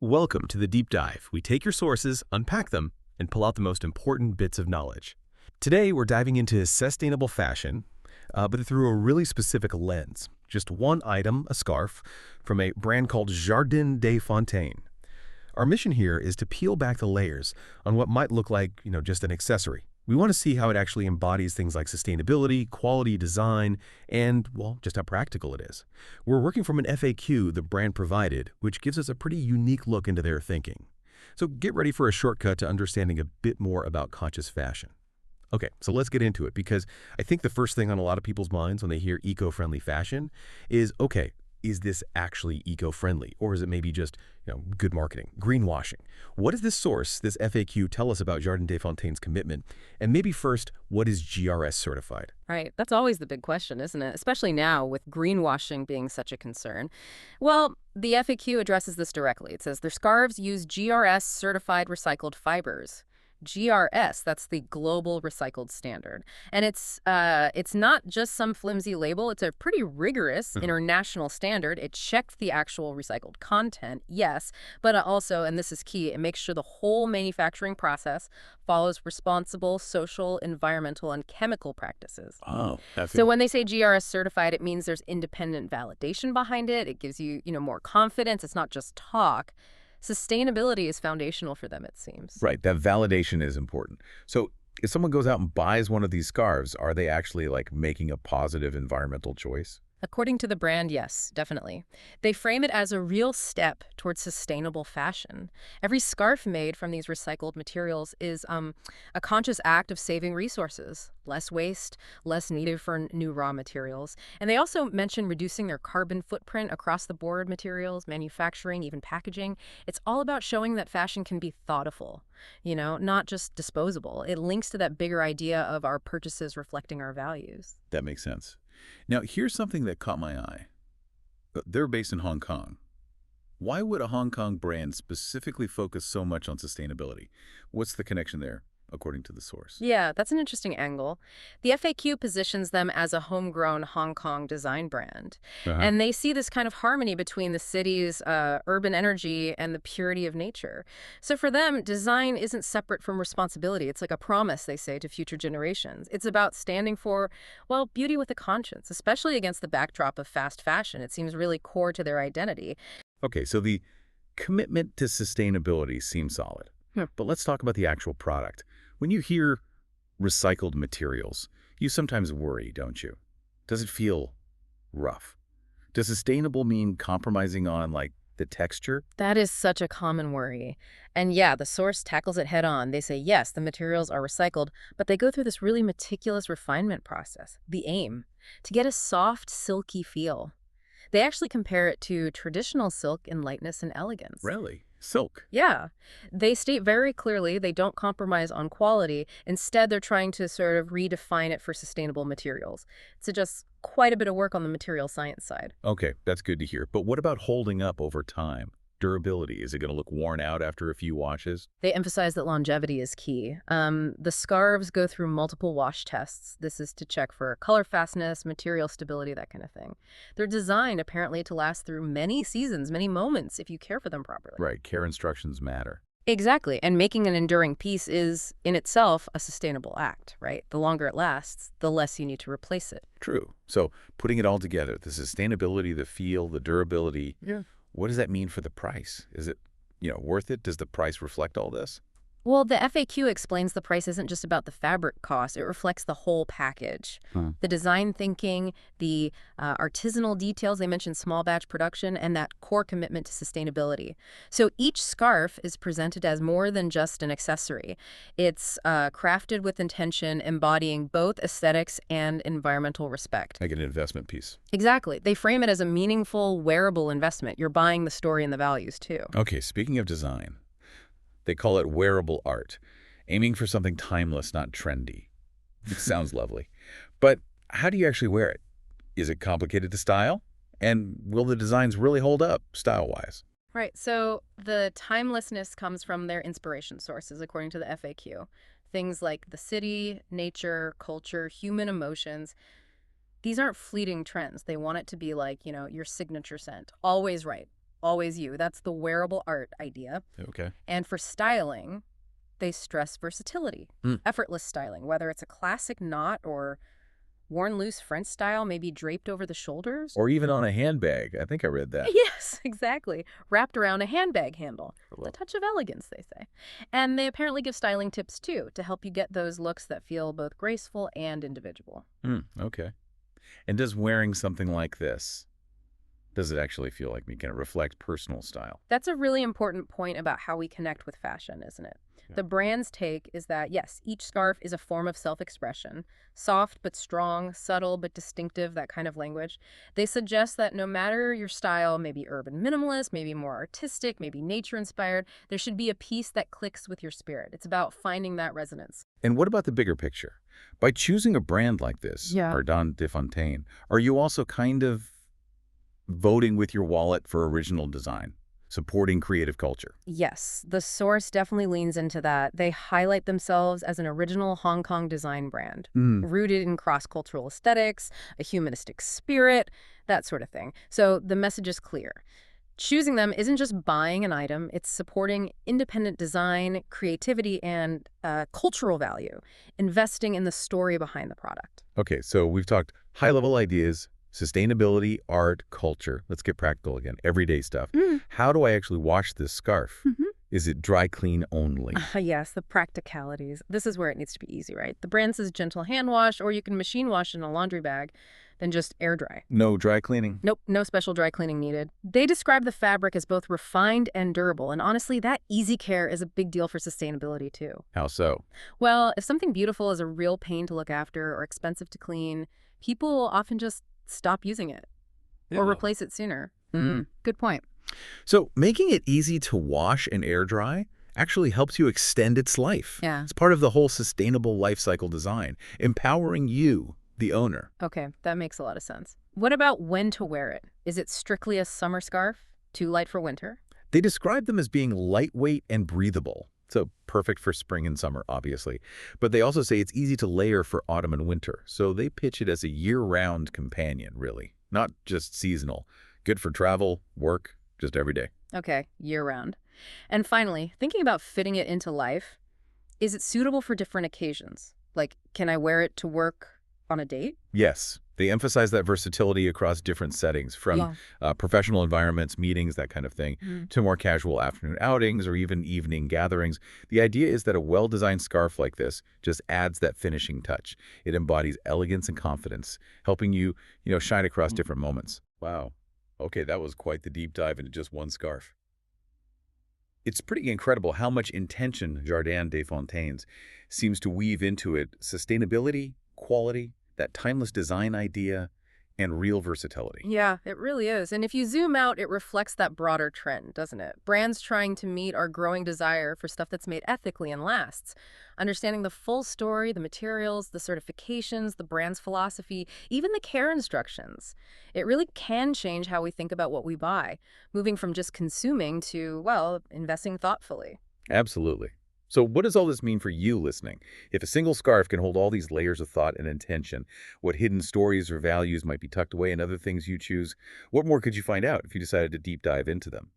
Welcome to the Deep Dive. We take your sources, unpack them, and pull out the most important bits of knowledge. Today, we're diving into sustainable fashion, but through a really specific lens. Just one item, a scarf, from a brand called JARDIN des Fontaines. Our mission here is to peel back the layers on what might look like, just an accessory. We want to see how it actually embodies things like sustainability, quality, design, and, well, just how practical it is. We're working from an FAQ the brand provided, which gives us a pretty unique look into their thinking. So get ready for a shortcut to understanding a bit more about conscious fashion. Okay, so let's get into it, because I think the first thing on a lot of people's minds when they hear eco-friendly fashion is, okay, is this actually eco-friendly? Or is it maybe just, good marketing, greenwashing? What does this source, this FAQ, tell us about Jardin des Fontaines' commitment? And maybe first, what is GRS certified? Right. That's always the big question, isn't it? Especially now with greenwashing being such a concern. Well, the FAQ addresses this directly. It says their scarves use GRS-certified recycled fibers. GRS, that's the global recycled standard. And it's not just some flimsy label. It's a pretty rigorous international standard. It checked the actual recycled content, yes, but also, and this is key, it makes sure the whole manufacturing process follows responsible social, environmental, and chemical practices. Oh, So when they say GRS certified, it means there's independent validation behind it. It gives you, more confidence. It's not just talk. Sustainability is foundational for them, it seems. Right, that validation is important. So if someone goes out and buys one of these scarves, are they actually making a positive environmental choice? According to the brand, yes, definitely. They frame it as a real step towards sustainable fashion. Every scarf made from these recycled materials is a conscious act of saving resources, less waste, less needed for new raw materials. And they also mention reducing their carbon footprint across the board, materials, manufacturing, even packaging. It's all about showing that fashion can be thoughtful, not just disposable. It links to that bigger idea of our purchases reflecting our values. That makes sense. Now, here's something that caught my eye. They're based in Hong Kong. Why would a Hong Kong brand specifically focus so much on sustainability? What's the connection there, according to the source? Yeah, that's an interesting angle. The FAQ positions them as a homegrown Hong Kong design brand. And they see this kind of harmony between the city's urban energy and the purity of nature. So for them, design isn't separate from responsibility. It's like a promise, they say, to future generations. It's about standing for, well, beauty with a conscience, especially against the backdrop of fast fashion. It seems really core to their identity. Okay, so the commitment to sustainability seems solid. But let's talk about the actual product. When you hear recycled materials, you sometimes worry, don't you? Does it feel rough? Does sustainable mean compromising on, the texture? That is such a common worry. And yeah, the source tackles it head on. They say, yes, the materials are recycled, but they go through this really meticulous refinement process, the aim, to get a soft, silky feel. They actually compare it to traditional silk in lightness and elegance. Really? Silk? Yeah. They state very clearly they don't compromise on quality. Instead, they're trying to sort of redefine it for sustainable materials. It's just quite a bit of work on the material science side. Okay, that's good to hear. But what about holding up over time? Durability, is it going to look worn out after a few washes? They emphasize that longevity is key. The scarves go through multiple wash tests. This is to check for color fastness, material stability, that kind of thing. They're designed apparently to last through many seasons, many moments, if you care for them properly. Right, care instructions matter. Exactly, and making an enduring piece is, in itself, a sustainable act, right? The longer it lasts, the less you need to replace it. True. So putting it all together, the sustainability, the feel, the durability, what does that mean for the price? Is it, worth it? Does the price reflect all this? Well, the FAQ explains the price isn't just about the fabric cost. It reflects the whole package. The design thinking, the artisanal details, they mentioned small batch production, and that core commitment to sustainability. So each scarf is presented as more than just an accessory. It's crafted with intention, embodying both aesthetics and environmental respect. Like an investment piece. Exactly. They frame it as a meaningful, wearable investment. You're buying the story and the values, too. Okay, speaking of design, they call it wearable art, aiming for something timeless, not trendy. It sounds lovely. But how do you actually wear it? Is it complicated to style? And will the designs really hold up style-wise? Right. So the timelessness comes from their inspiration sources, according to the FAQ. Things like the city, nature, culture, human emotions. These aren't fleeting trends. They want it to be like, your signature scent. Always right. always you. That's the wearable art idea. Okay. And for styling, they stress versatility, effortless styling, whether it's a classic knot or worn loose French style, maybe draped over the shoulders. Or even on a handbag. I think I read that. Yes, exactly. Wrapped around a handbag handle. A touch of elegance, they say. And they apparently give styling tips, too, to help you get those looks that feel both graceful and individual. Okay. And does wearing something like this, does it actually feel like me? Can it reflect personal style? That's a really important point about how we connect with fashion, isn't it? Yeah. The brand's take is that, yes, each scarf is a form of self-expression. Soft but strong, subtle but distinctive, that kind of language. They suggest that no matter your style, maybe urban minimalist, maybe more artistic, maybe nature-inspired, there should be a piece that clicks with your spirit. It's about finding that resonance. And what about the bigger picture? By choosing a brand like this, JARDIN des Fontaines, are you also kind of voting with your wallet for original design? Supporting creative culture? Yes, the source definitely leans into that. They highlight themselves as an original Hong Kong design brand, rooted in cross-cultural aesthetics, a humanistic spirit, that sort of thing. So the message is clear. Choosing them isn't just buying an item, it's supporting independent design, creativity, and cultural value, investing in the story behind the product. Okay, so we've talked high-level ideas, sustainability, art, culture. Let's get practical again. Everyday stuff. How do I actually wash this scarf? Is it dry clean only? Yes, the practicalities. This is where it needs to be easy, right? The brand says gentle hand wash, or you can machine wash in a laundry bag, then just air dry. No dry cleaning? Nope, no special dry cleaning needed. They describe the fabric as both refined and durable, and honestly, that easy care is a big deal for sustainability too. How so? Well, if something beautiful is a real pain to look after or expensive to clean, people will often just stop using it or replace it sooner. Good point. So making it easy to wash and air dry actually helps you extend its life. Yeah. It's part of the whole sustainable life cycle design, empowering you, the owner. Okay, that makes a lot of sense. What about when to wear it? Is it strictly a summer scarf? Too light for winter? They describe them as being lightweight and breathable. So perfect for spring and summer, obviously. But they also say it's easy to layer for autumn and winter. So they pitch it as a year-round companion, really. Not just seasonal. Good for travel, work, just every day. Okay, year-round. And finally, thinking about fitting it into life, is it suitable for different occasions? Like, can I wear it to work on a date? Yes. They emphasize that versatility across different settings, from professional environments, meetings, that kind of thing, to more casual afternoon outings or even evening gatherings. The idea is that a well-designed scarf like this just adds that finishing touch. It embodies elegance and confidence, helping you, shine across different moments. Wow. Okay, that was quite the deep dive into just one scarf. It's pretty incredible how much intention JARDIN des Fontaines seems to weave into it: sustainability, quality, that timeless design idea, and real versatility. Yeah, it really is. And if you zoom out, it reflects that broader trend, doesn't it? Brands trying to meet our growing desire for stuff that's made ethically and lasts. Understanding the full story, the materials, the certifications, the brand's philosophy, even the care instructions. It really can change how we think about what we buy, moving from just consuming to, well, investing thoughtfully. Absolutely. So what does all this mean for you listening? If a single scarf can hold all these layers of thought and intention, what hidden stories or values might be tucked away in other things you choose, what more could you find out if you decided to deep dive into them?